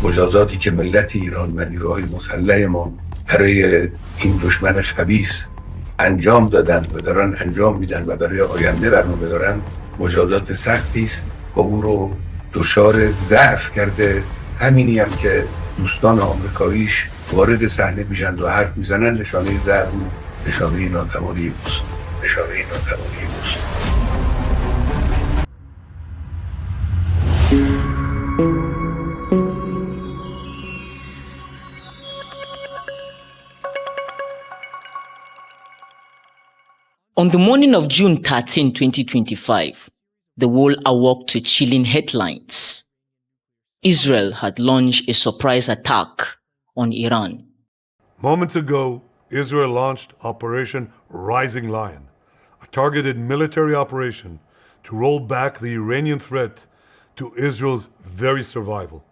مجازاتی که ملت ایران و نیروهای مسلح ما برای این دشمن خبیث انجام دادن و دارن انجام میدن و برای آینده برنامه دارن مجازات سختی است و او رو دچار ضعف کرده. همینی هم که دوستان آمریکاییش وارد صحنه میشن و حرف میزنن نشانه ضعف و نشانه ناتوانی اوست. On the morning of June 13, 2025, the world awoke to chilling headlines. Israel had launched a surprise attack on Iran. Moments ago, Israel launched Operation Rising Lion, a targeted military operation to roll back the Iranian threat to Israel's very survival.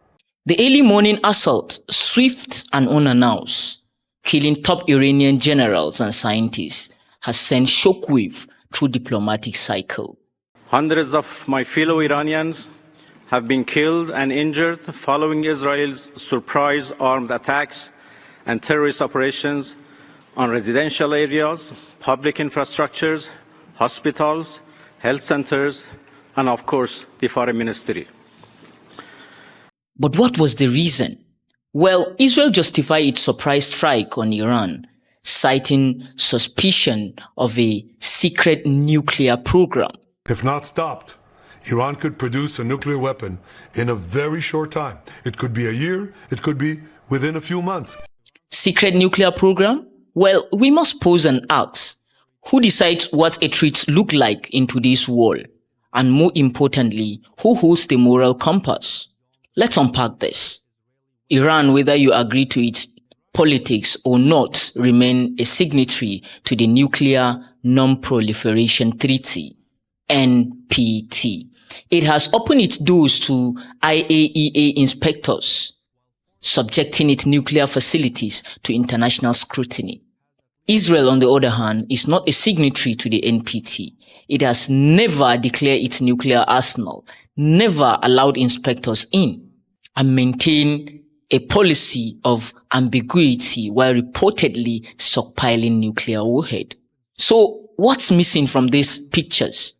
The early morning assault, swift and unannounced, killing top Iranian generals and scientists, has sent shockwave through diplomatic cycle. Hundreds of my fellow Iranians have been killed and injured following Israel's surprise armed attacks and terrorist operations on residential areas, public infrastructures, hospitals, health centers, and of course, the foreign ministry. But what was the reason? Well, Israel justified its surprise strike on Iran, citing suspicion of a secret nuclear program. If not stopped, Iran could produce a nuclear weapon in a very short time. It could be a year, it could be within a few months. Secret nuclear program? Well, we must pose and ask, who decides what a threat look like in today's world? And more importantly, who holds the moral compass? Let's unpack this. Iran, whether you agree to its politics or not, remain a signatory to the Nuclear Non-Proliferation Treaty, NPT. It has opened its doors to IAEA inspectors, subjecting its nuclear facilities to international scrutiny. Israel, on the other hand, is not a signatory to the NPT. It has never declared its nuclear arsenal, never allowed inspectors in, and maintained a policy of ambiguity while reportedly stockpiling nuclear warhead. So what's missing from these pictures?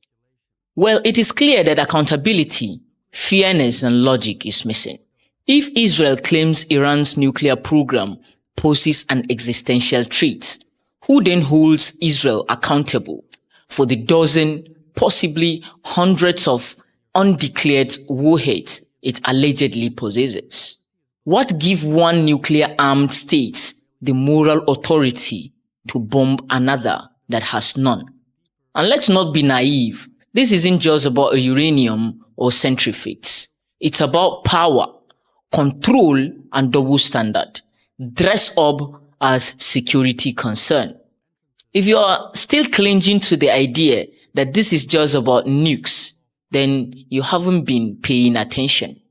Well, it is clear that accountability, fairness, and logic is missing. If Israel claims Iran's nuclear program poses an existential threat, who then holds Israel accountable for the dozen, possibly hundreds of undeclared warheads it allegedly possesses? What gives one nuclear-armed state the moral authority to bomb another that has none? And let's not be naive. This isn't just about a uranium or centrifuges. It's about power, control, and double standard, dressed up as security concern. If you are still clinging to the idea that this is just about nukes, then you haven't been paying attention.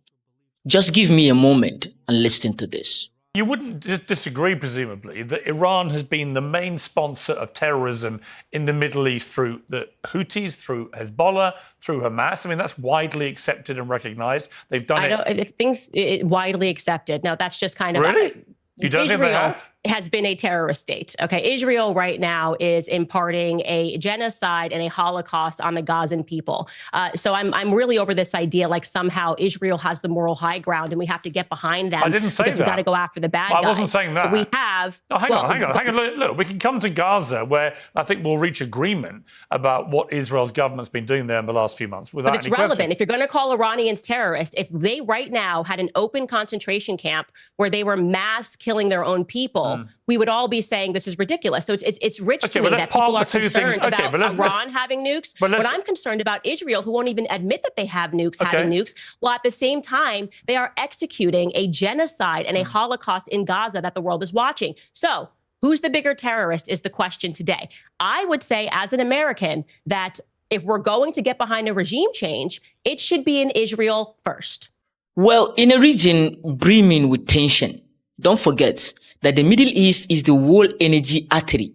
Just give me a moment and listen to this. You wouldn't disagree, presumably, that Iran has been the main sponsor of terrorism in the Middle East through the Houthis, through Hezbollah, through Hamas. I mean, that's widely accepted and recognized. They've done Things widely accepted. Now, that's just kind of... Really? You don't think they have? Has been a terrorist state. Okay, Israel right now is imparting a genocide and a Holocaust on the Gazan people. So I'm really over this idea like somehow Israel has the moral high ground and we have to get behind them. I didn't say because that. We've got to go after the bad guys. I wasn't saying that. But we have. Oh, hang on. Look, we can come to Gaza where I think we'll reach agreement about what Israel's government's been doing there in the last few months. Without but it's any relevant. question. If you're going to call Iranians terrorists, if they right now had an open concentration camp where they were mass killing their own people, we would all be saying this is ridiculous. So it's rich to me that people are concerned about Iran having nukes. What I'm concerned about Israel, who won't even admit that they have nukes, having nukes, while at the same time they are executing a genocide and a Holocaust in Gaza that the world is watching. So who's the bigger terrorist is the question today. I would say as an American that if we're going to get behind a regime change, it should be in Israel first. Well, in a region brimming with tension, don't forget that the Middle East is the world energy artery.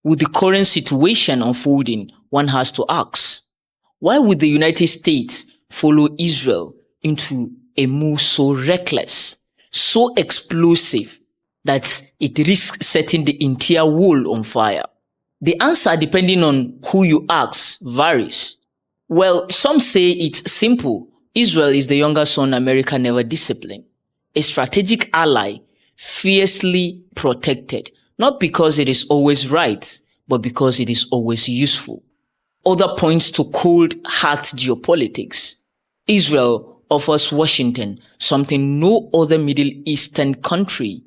With the current situation unfolding, one has to ask, why would the United States follow Israel into a move so reckless, so explosive that it risks setting the entire world on fire? The answer, depending on who you ask, varies. Well, some say it's simple. Israel is the younger son America never disciplined, a strategic ally, fiercely protected, not because it is always right, but because it is always useful. Other points to cold, hard geopolitics. Israel offers Washington something no other Middle Eastern country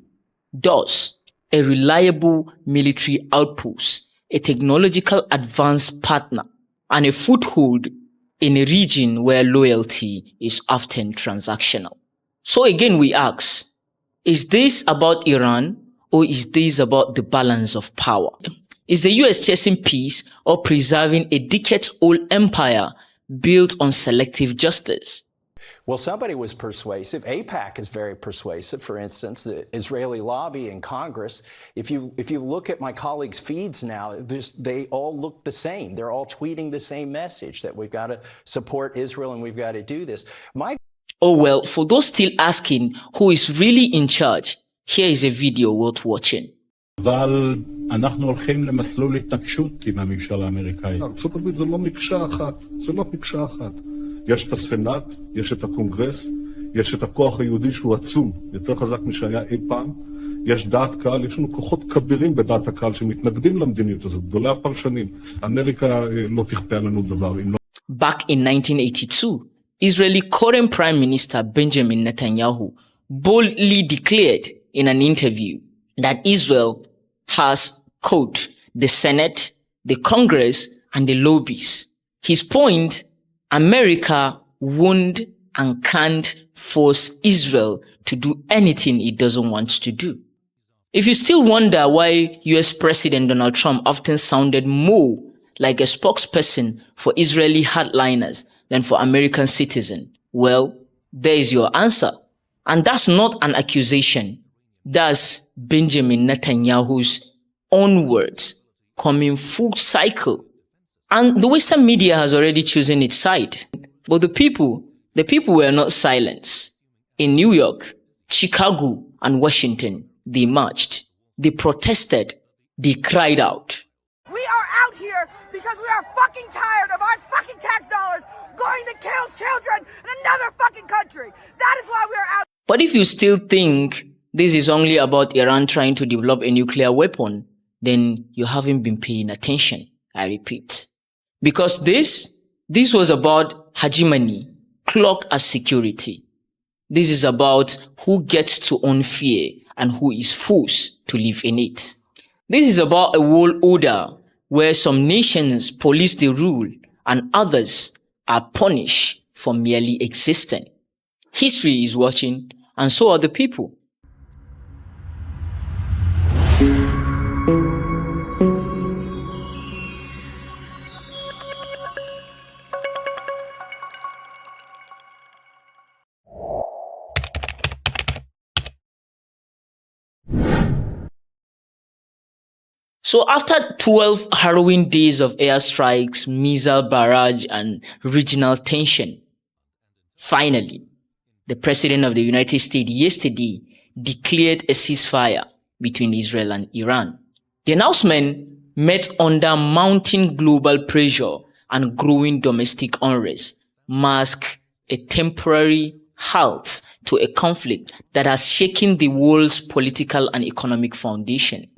does: a reliable military outpost, a technological advanced partner, and a foothold in a region where loyalty is often transactional. So again we ask, is this about Iran, or is this about the balance of power? Is the US chasing peace or preserving a decades-old empire built on selective justice? Well, somebody was persuasive. AIPAC is very persuasive. For instance, the Israeli lobby in Congress. If you look at my colleagues' feeds now, they all look the same. They're all tweeting the same message, that we've got to support Israel and we've got to do this. Oh well, for those still asking who is really in charge, here is a video worth watching. אבל אנחנו הולכים למסלול התנגשות עם הממשל האמריקאי. ארצות הברית זה לא מקשה אחת, זה לא מקשה אחת. יש את הסנאט, יש את הקונגרס, יש את הכוח היהודי שהוא עצום, יותר חזק משהיה אי פעם. יש דעת קהל, יש לנו כוחות כבירים בדעת הקהל שמתנגדים למדיניות הזאת, גדולי הפרשנים. אמריקה לא תכפה לנו דבר. Back in 1982, Israeli current Prime Minister Benjamin Netanyahu boldly declared in an interview that Israel has, quote, the Senate, the Congress, and the lobbies. His point: America won't and can't force Israel to do anything it doesn't want to do. If you still wonder why US President Donald Trump often sounded more like a spokesperson for Israeli hardliners than for American citizens, well, there is your answer. And that's not an accusation. That's Benjamin Netanyahu's own words, coming full cycle. And the Western media has already chosen its side. But the people were not silenced. In New York, Chicago, and Washington, they marched, they protested, they cried out. We are out here because we are fucking tired of our fucking tax dollars going to kill children in another fucking country. That is why we are out. But if you still think this is only about Iran trying to develop a nuclear weapon, then you haven't been paying attention, I repeat. Because this was about hegemony, cloak as security. This is about who gets to own fear and who is forced to live in it. This is about a world order where some nations police the rule and others are punished for merely existing. History is watching, and so are the people. So after 12 harrowing days of airstrikes, missile barrage, and regional tension, finally, the President of the United States yesterday declared a ceasefire between Israel and Iran. The announcement met under mounting global pressure and growing domestic unrest, masked a temporary halt to a conflict that has shaken the world's political and economic foundation.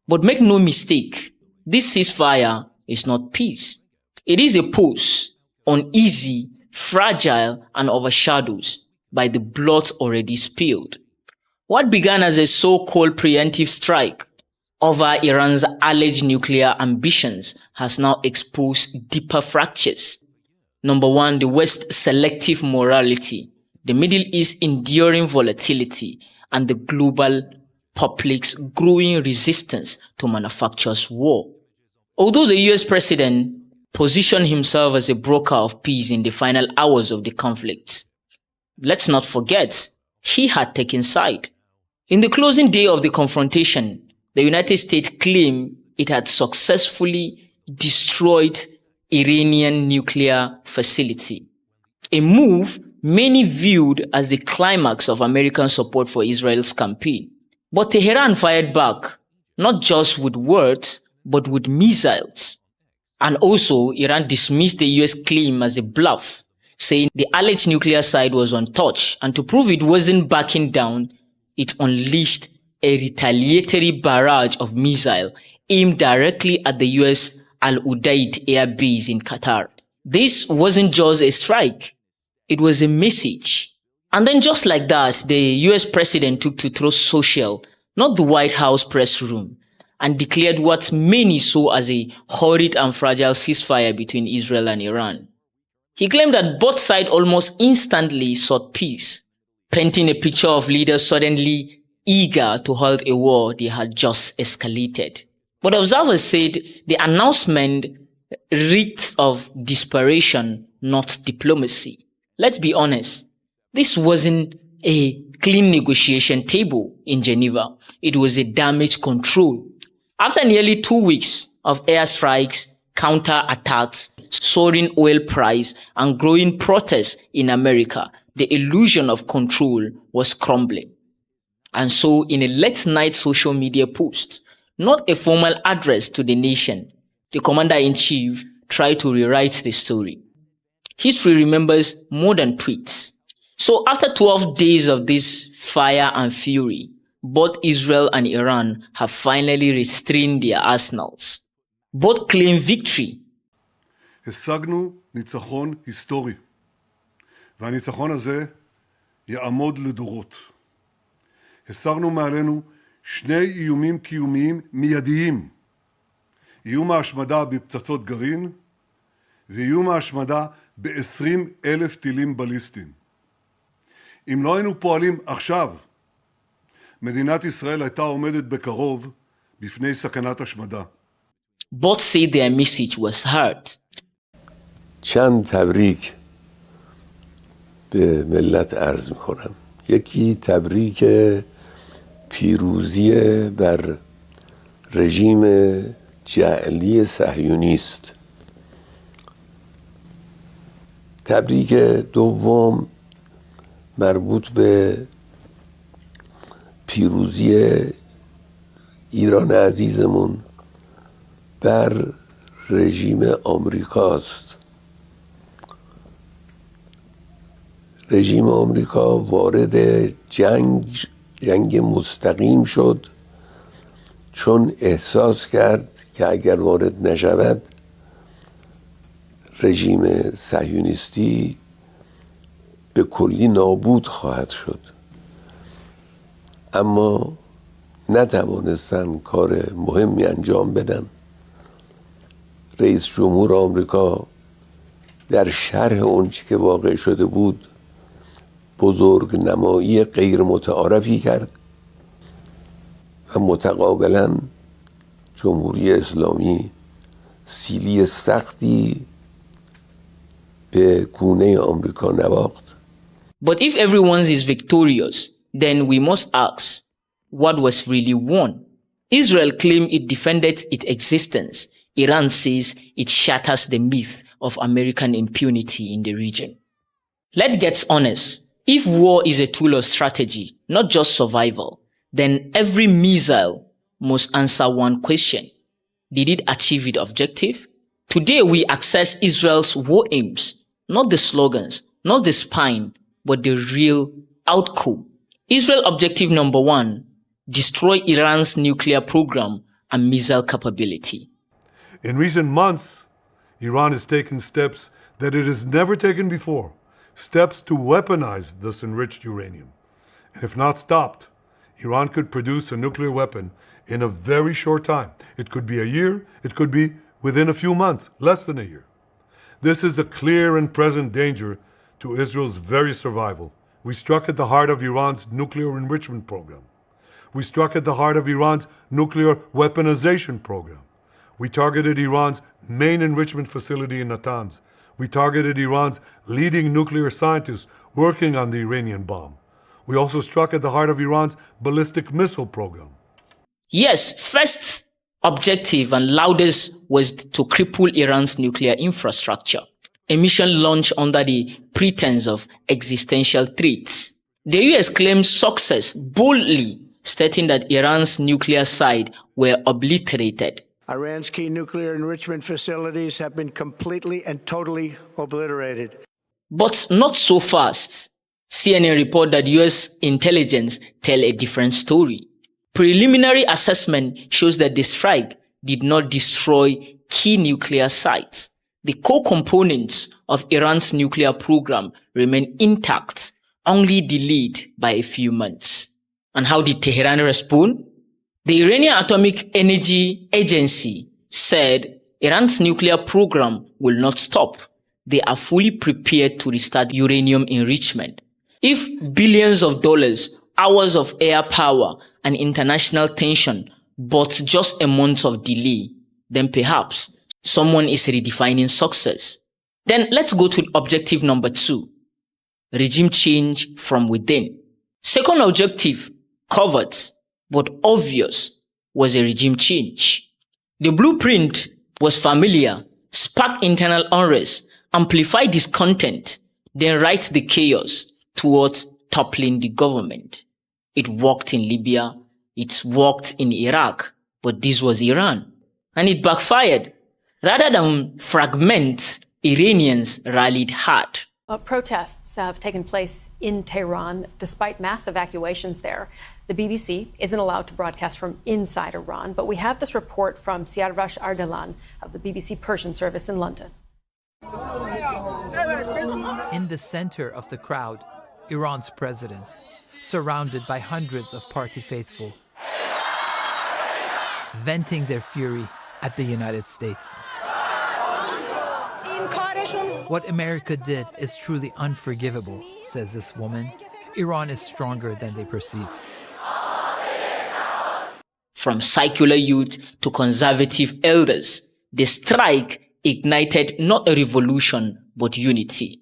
But make no mistake, this ceasefire is not peace. It is a pause, uneasy, fragile, and overshadowed by the blood already spilled. What began as a so-called preemptive strike over Iran's alleged nuclear ambitions has now exposed deeper fractures. Number one, the West's selective morality, the Middle East's enduring volatility, and the global public's growing resistance to manufacturers' war. Although the US president positioned himself as a broker of peace in the final hours of the conflict, let's not forget, he had taken side. In the closing day of the confrontation, the United States claimed it had successfully destroyed Iranian nuclear facility, a move many viewed as the climax of American support for Israel's campaign. But Tehran fired back, not just with words, but with missiles. And also, Iran dismissed the US claim as a bluff, saying the alleged nuclear site was untouched, and to prove it wasn't backing down, it unleashed a retaliatory barrage of missiles aimed directly at the US Al Udeid air base in Qatar. This wasn't just a strike, it was a message. And then just like that, the US president took to Truth Social, not the White House press room, and declared what many saw as a horrid and fragile ceasefire between Israel and Iran. He claimed that both sides almost instantly sought peace, painting a picture of leaders suddenly eager to halt a war they had just escalated. But observers said the announcement reeked of desperation, not diplomacy. Let's be honest, this wasn't a clean negotiation table in Geneva. It was a damage control. After nearly 2 weeks of airstrikes, counterattacks, soaring oil price, and growing protests in America, the illusion of control was crumbling. And so, in a late-night social media post, not a formal address to the nation, the commander-in-chief tried to rewrite the story. History remembers more than tweets. So after 12 days of this fire and fury, both Israel and Iran have finally restrained their arsenals. Both claim victory. השגנו ניצחון היסטורי, והניצחון הזה יעמוד לדורות. הסרנו מעלינו שני איומים קיומיים מיידיים, איום ההשמדה בפצצות גרעין, ואיום ההשמדה ב-20,000 טילים בליסטיים. אם לא היינו פועלים עכשיו, מדינת ישראל הייתה עומדת בקרוב בפני סכנת השמדה. Both say their message was heard. چند تبریک به ملت عرض می‌کنم. یکی تبریک پیروزی بر رژیم جعلی صهیونیست. تبریک دوم مربوط به پیروزی ایران عزیزمون بر رژیم آمریکاست. رژیم آمریکا وارد جنگ مستقیم شد چون احساس کرد که اگر وارد نشود رژیم صهیونیستی به کلی نابود خواهد شد. اما نتوانستن کار مهمی انجام بدن. رئیس جمهور آمریکا در شرح اونچه که واقع شده بود بزرگ نمایی غیر متعارفی کرد و متقابلا جمهوری اسلامی سیلی سختی به گونه آمریکا نواخت. But if everyone is victorious, then we must ask, what was really won? Israel claimed it defended its existence. Iran says it shatters the myth of American impunity in the region. Let's get honest. If war is a tool of strategy, not just survival, then every missile must answer one question. Did it achieve its objective? Today we assess Israel's war aims, not the slogans, not the spine, but the real outcome. Israel objective number 1, destroy Iran's nuclear program and missile capability. In recent months, Iran has taken steps that it has never taken before, steps to weaponize this enriched uranium. And if not stopped, Iran could produce a nuclear weapon in a very short time. It could be a year, it could be within a few months, less than a year. This is a clear and present danger to Israel's very survival. We struck at the heart of Iran's nuclear enrichment program. We struck at the heart of Iran's nuclear weaponization program. We targeted Iran's main enrichment facility in Natanz. We targeted Iran's leading nuclear scientists working on the Iranian bomb. We also struck at the heart of Iran's ballistic missile program. Yes, first objective and loudest was to cripple Iran's nuclear infrastructure. a mission launched under the pretense of existential threats. The US claimed success boldly, stating that Iran's nuclear site were obliterated. Iran's key nuclear enrichment facilities have been completely and totally obliterated. But not so fast. CNN report that US intelligence tell a different story. Preliminary assessment shows that the strike did not destroy key nuclear sites. The core components of Iran's nuclear program remain intact, only delayed by a few months. And how did Tehran respond? The Iranian Atomic Energy Agency said Iran's nuclear program will not stop. They are fully prepared to restart uranium enrichment. If billions of dollars, hours of air power, and international tension but just a month of delay, then perhaps someone is redefining success. Then let's go to objective number 2. Regime change from within. Second objective, covert but obvious, was a regime change. The blueprint was familiar: spark internal unrest, amplify discontent, then right the chaos towards toppling the government. It worked in Libya, it worked in Iraq, but this was Iran. And it backfired. Rather than fragment, Iranians rallied hard. Protests have taken place in Tehran despite mass evacuations there. The BBC isn't allowed to broadcast from inside Iran, but we have this report from Siarvash Ardalan of the BBC Persian service in London. In the center of the crowd, Iran's president, surrounded by hundreds of party faithful, venting their fury at the United States. What America did is truly unforgivable, says this woman. Iran is stronger than they perceive. From secular youth to conservative elders, the strike ignited not a revolution, but unity.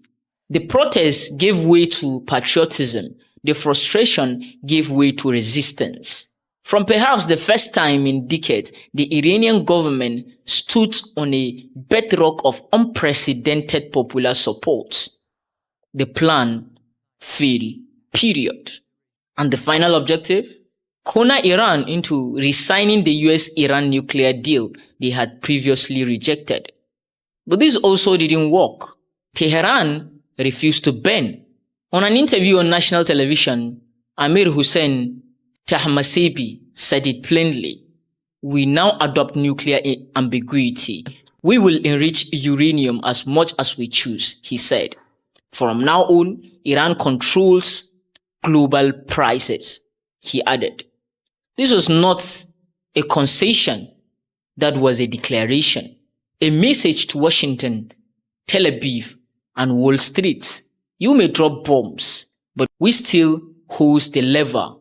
The protests gave way to patriotism. The frustration gave way to resistance. From perhaps the first time in decades, the Iranian government stood on a bedrock of unprecedented popular support. The plan failed, period. And the final objective? Corner Iran into re-signing the US-Iran nuclear deal they had previously rejected. But this also didn't work. Tehran refused to bend. On an interview on national television, Amir Hussein Tahmasebi said it plainly: "We now adopt nuclear ambiguity. We will enrich uranium as much as we choose," he said. "From now on, Iran controls global prices," he added. This was not a concession. That was a declaration, a message to Washington, Tel Aviv, and Wall Street. You may drop bombs, but we still hold the lever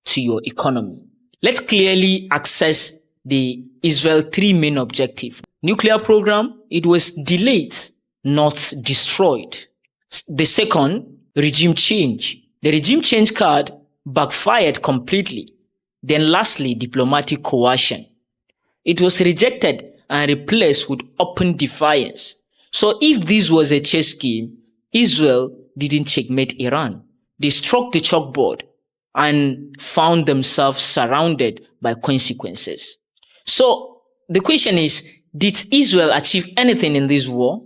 to your economy. Let's clearly access the Israel 3 main objective. Nuclear program, it was delayed, not destroyed. The second, regime change. The regime change card backfired completely. Then lastly, diplomatic coercion. It was rejected and replaced with open defiance. So if this was a chess game, Israel didn't checkmate Iran. They struck the chalkboard and found themselves surrounded by consequences. So the question is, did Israel achieve anything in this war?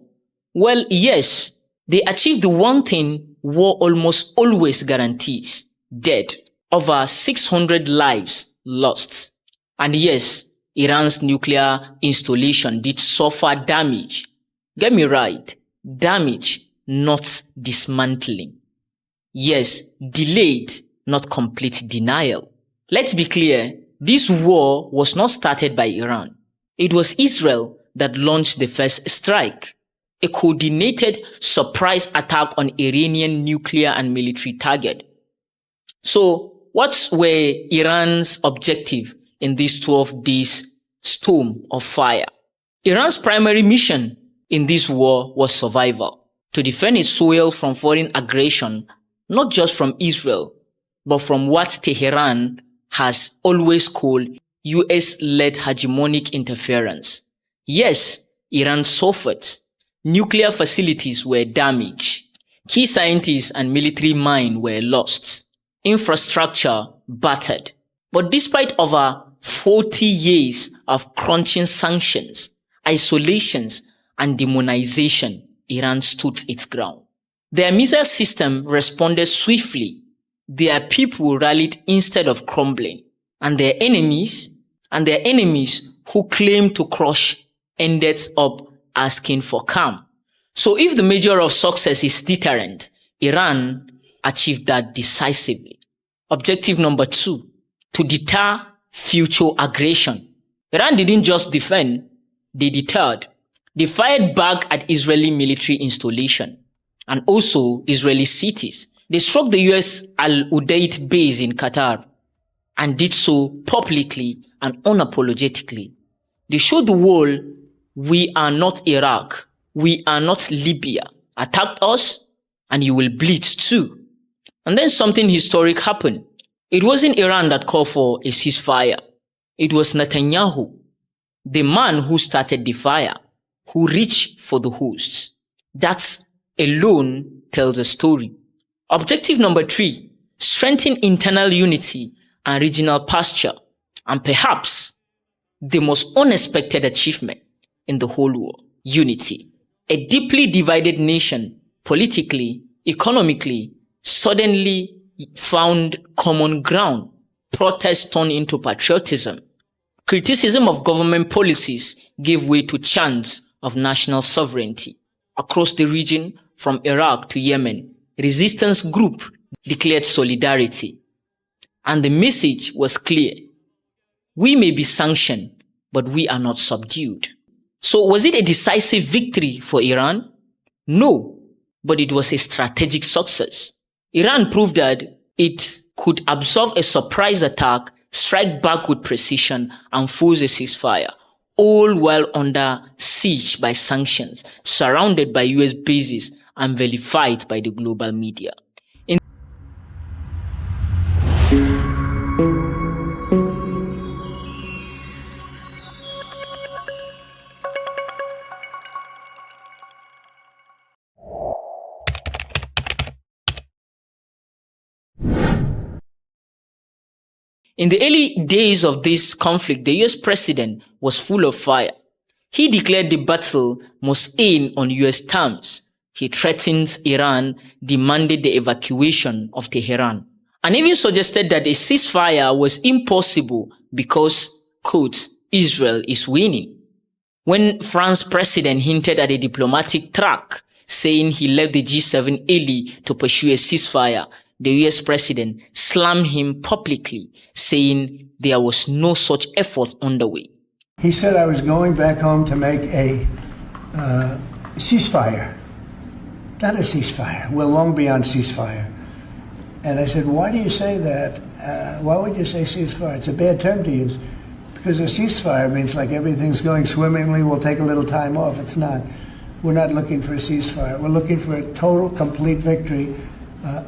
Well, yes, they achieved the one thing war almost always guarantees: dead. Over 600 lives lost. And yes, Iran's nuclear installation did suffer damage. Get me right, damage, not dismantling. Yes, delayed, not complete denial. Let's be clear, this war was not started by Iran. It was Israel that launched the first strike, a coordinated surprise attack on Iranian nuclear and military target. So, what were Iran's objective in this 12 days storm of fire? Iran's primary mission in this war was survival, to defend its soil from foreign aggression, not just from Israel, but from what Tehran has always called US-led hegemonic interference. Yes, Iran suffered. Nuclear facilities were damaged. Key scientists and military minds were lost. Infrastructure battered. But despite over 40 years of crunching sanctions, isolations, and demonization, Iran stood its ground. Their missile system responded swiftly. Their people rallied instead of crumbling. And their enemies who claimed to crush ended up asking for calm. So if the measure of success is deterrent, Iran achieved that decisively. Objective number 2, to deter future aggression. Iran didn't just defend, they deterred. They fired back at Israeli military installation and also Israeli cities. They struck the US Al Udeid base in Qatar and did so publicly and unapologetically. They showed the world, we are not Iraq, we are not Libya. Attack us and you will bleed too. And then something historic happened. It wasn't Iran that called for a ceasefire. It was Netanyahu, the man who started the fire, who reached for the hosts. That alone tells a story. Objective number 3, strengthen internal unity and regional posture, and perhaps the most unexpected achievement in the whole war, unity. A deeply divided nation, politically, economically, suddenly found common ground. Protest turned into patriotism. Criticism of government policies gave way to chants of national sovereignty. Across the region, from Iraq to Yemen, resistance groups declared solidarity. And the message was clear. We may be sanctioned, but we are not subdued. So was it a decisive victory for Iran? No, but it was a strategic success. Iran proved that it could absorb a surprise attack, strike back with precision, and force a ceasefire, all while under siege by sanctions, surrounded by US bases, and vilified by the global media. In the early days of this conflict, the US president was full of fire. He declared the battle must end on US terms. He threatened Iran, demanded the evacuation of Tehran, and even suggested that a ceasefire was impossible because, quote, Israel is winning. When France's president hinted at a diplomatic track, saying he left the G7 early to pursue a ceasefire, the US president slammed him publicly, saying there was no such effort underway. He said I was going back home to make a ceasefire. Not a ceasefire. We're long beyond ceasefire. And I said, why do you say that? Why would you say ceasefire? It's a bad term to use. Because a ceasefire means like everything's going swimmingly, we'll take a little time off. It's not. We're not looking for a ceasefire. We're looking for a total, complete victory.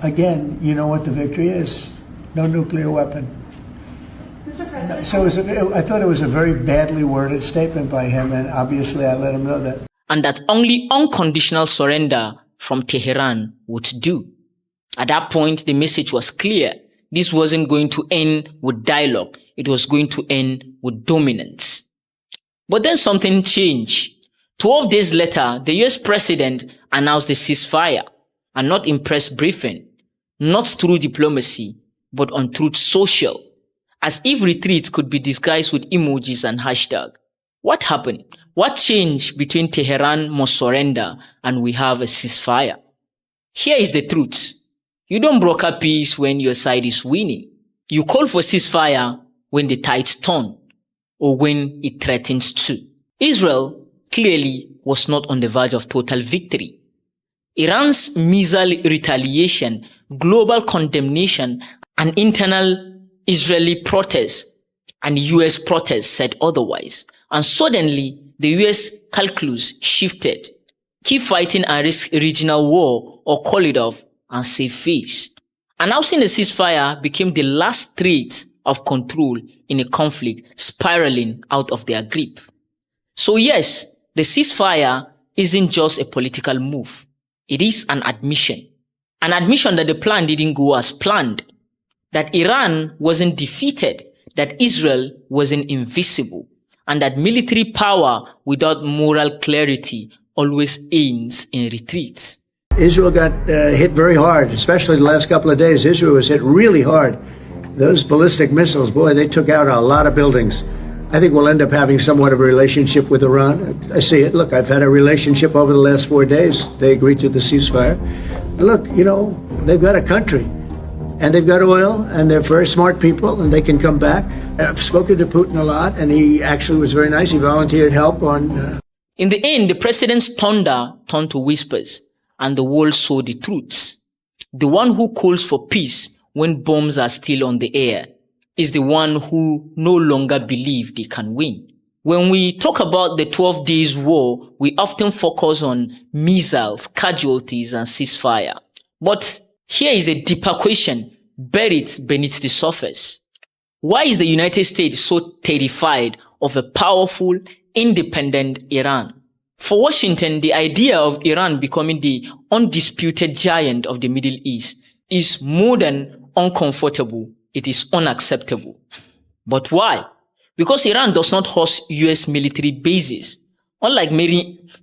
Again, you know what the victory is. No nuclear weapon. Mr. President. So I thought it was a very badly worded statement by him, and obviously I let him know that. And that only unconditional surrender from Tehran would do. At that point, the message was clear. This wasn't going to end with dialogue. It was going to end with dominance. But then something changed. 12 days later, the US president announced a ceasefire, and not in press briefing, not through diplomacy, but on Truth Social, as if retreat could be disguised with emojis and hashtag. What happened? What changed between Tehran must surrender and we have a ceasefire? Here is the truth. You don't broker peace when your side is winning. You call for ceasefire when the tides turn or when it threatens to. Israel clearly was not on the verge of total victory. Iran's missile retaliation, global condemnation, and internal Israeli protests and US protests said otherwise. And suddenly, the US calculus shifted. Keep fighting and risk regional war, or call it off and save face. Announcing a ceasefire became the last thread of control in a conflict spiraling out of their grip. So yes, the ceasefire isn't just a political move. It is an admission. An admission that the plan didn't go as planned, that Iran wasn't defeated, that Israel wasn't invisible, and that military power without moral clarity always ends in retreat. Israel got hit very hard, especially the last couple of days. Israel was hit really hard. Those ballistic missiles, boy, they took out a lot of buildings. I think we'll end up having somewhat of a relationship with Iran. I see it. Look, I've had a relationship over the last 4 days. They agreed to the ceasefire. And look, you know, they've got a country, and they've got oil, and they're very smart people, and they can come back. I've spoken to Putin a lot, and he actually was very nice. He volunteered help on... In the end, the president's thunder turned to whispers, and the world saw the truths. The one who calls for peace when bombs are still on the air is the one who no longer believes they can win. When we talk about the 12 days war, we often focus on missiles, casualties, and ceasefire. But here is a deeper question buried beneath the surface. Why is the United States so terrified of a powerful, independent Iran? For Washington, the idea of Iran becoming the undisputed giant of the Middle East is more than uncomfortable. It is unacceptable. But why? Because Iran does not host US military bases. Unlike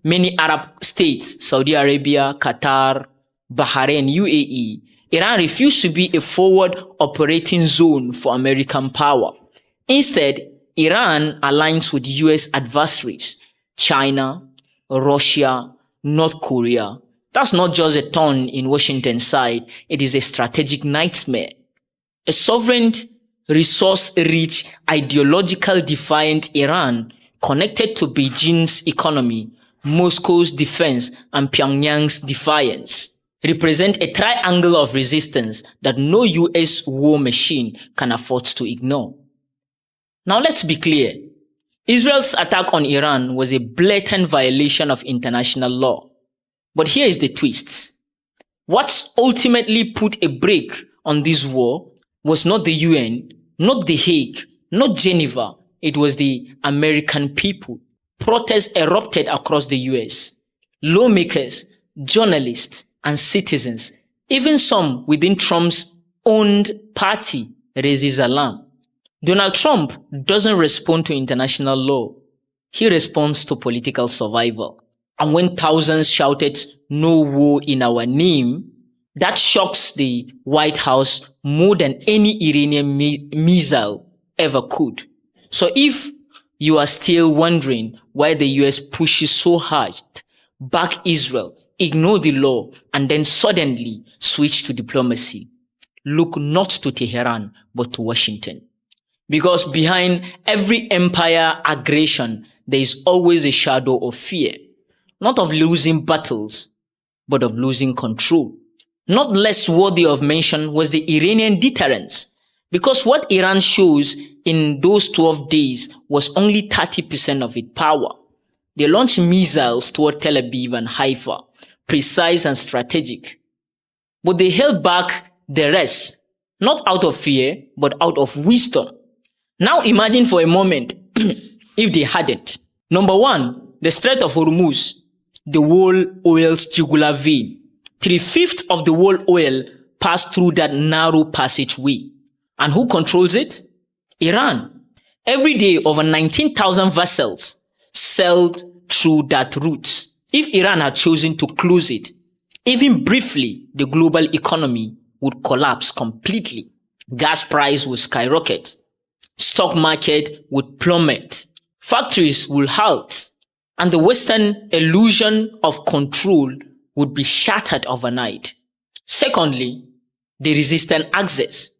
many Arab states, Saudi Arabia, Qatar, Bahrain, UAE, Iran refused to be a forward operating zone for American power. Instead, Iran aligns with US adversaries, China, Russia, North Korea. That's not just a thorn in Washington's side, it is a strategic nightmare. A sovereign, resource-rich, ideological defiant Iran connected to Beijing's economy, Moscow's defense, and Pyongyang's defiance represent a triangle of resistance that no US war machine can afford to ignore. Now let's be clear. Israel's attack on Iran was a blatant violation of international law. But here is the twist. What ultimately put a brake on this war was not the UN, not The Hague, not Geneva. It was the American people. Protests erupted across the US. Lawmakers, journalists, and citizens, even some within Trump's own party, raises alarm. Donald Trump doesn't respond to international law. He responds to political survival. And when thousands shouted, "No war in our name," that shocks the White House more than any Iranian missile ever could. So if you are still wondering why the US pushes so hard, back Israel, ignore the law, and then suddenly switch to diplomacy, look not to Tehran, but to Washington. Because behind every empire aggression, there is always a shadow of fear. Not of losing battles, but of losing control. Not less worthy of mention was the Iranian deterrence, because what Iran shows in those 12 days was only 30% of its power. They launched missiles toward Tel Aviv and Haifa, precise and strategic. But they held back the rest, not out of fear, but out of wisdom. Now imagine for a moment if they hadn't. Number one, the Strait of Hormuz, the world oil's jugular vein. 3/5 of the world oil passed through that narrow passageway. And who controls it? Iran. Every day, over 19,000 vessels sailed through that route. If Iran had chosen to close it, even briefly, the global economy would collapse completely. Gas price would skyrocket. Stock market would plummet. Factories would halt. And the Western illusion of control would be shattered overnight. Secondly, the resistant axis,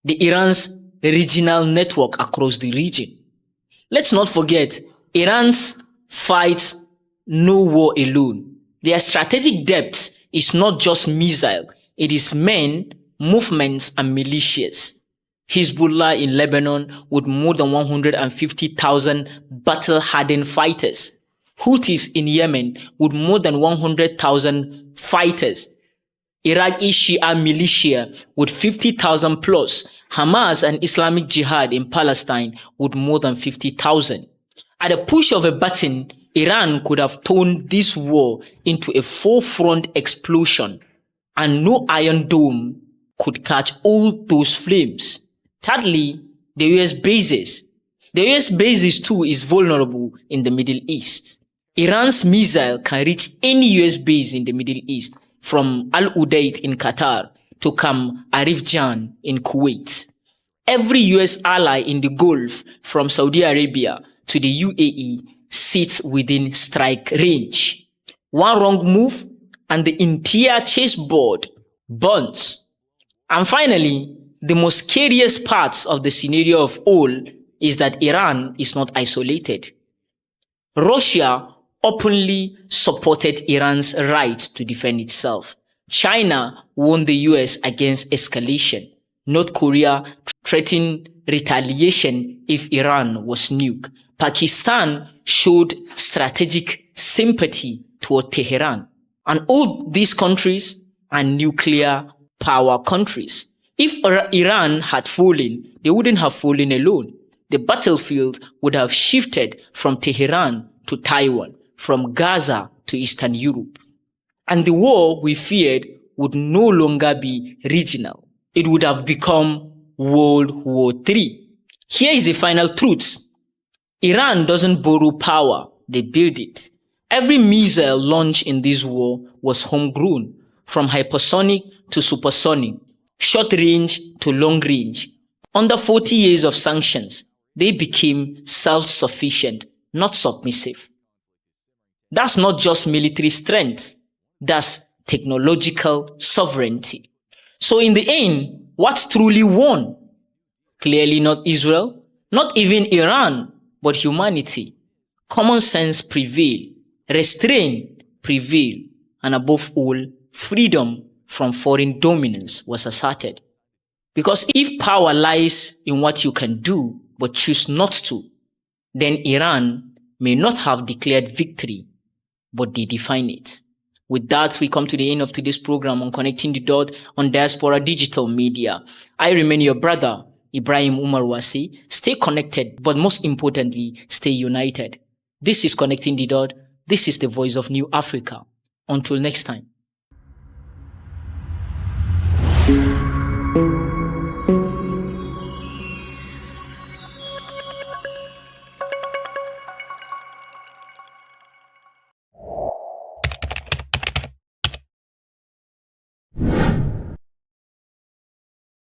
the Iran's regional network across the region. Let's not forget, Iran's fights no war alone. Their strategic depth is not just missile, it is men, movements, and militias. Hezbollah in Lebanon with more than 150,000 battle-hardened fighters. Houthis in Yemen with more than 100,000 fighters. Iraqi Shia militia with 50,000 plus. Hamas and Islamic Jihad in Palestine with more than 50,000. At a push of a button, Iran could have turned this war into a four-front explosion, and no Iron Dome could catch all those flames. Thirdly, the US bases. The US bases too is vulnerable in the Middle East. Iran's missile can reach any US base in the Middle East, from Al Udeid in Qatar to Qam Arif Jan in Kuwait. Every US ally in the Gulf, from Saudi Arabia to the UAE, sits within strike range. One wrong move and the entire chessboard burns. And finally, the most scariest part of the scenario of all is that Iran is not isolated. Russia openly supported Iran's right to defend itself. China warned the US against escalation. North Korea threatened retaliation if Iran was nuked. Pakistan showed strategic sympathy toward Tehran. And all these countries are nuclear power countries. If Iran had fallen, they wouldn't have fallen alone. The battlefield would have shifted from Tehran to Taiwan, from Gaza to Eastern Europe. And the war we feared would no longer be regional. It would have become World War III. Here is the final truth. Iran doesn't borrow power, they build it. Every missile launched in this war was homegrown, from hypersonic to supersonic, short range to long range. Under 40 years of sanctions, they became self-sufficient, not submissive. That's not just military strength, that's technological sovereignty. So in the end, what truly won? Clearly not Israel, not even Iran, but humanity. Common sense prevailed, restraint prevailed, and above all, freedom from foreign dominance was asserted. Because if power lies in what you can do but choose not to, then Iran may not have declared victory, but they define it. With that, we come to the end of today's program on Connecting the Dot on Diaspora Digital Media. I remain your brother, Ibrahim Umar Wasi. Stay connected, but most importantly, stay united. This is Connecting the Dot. This is the voice of New Africa. Until next time.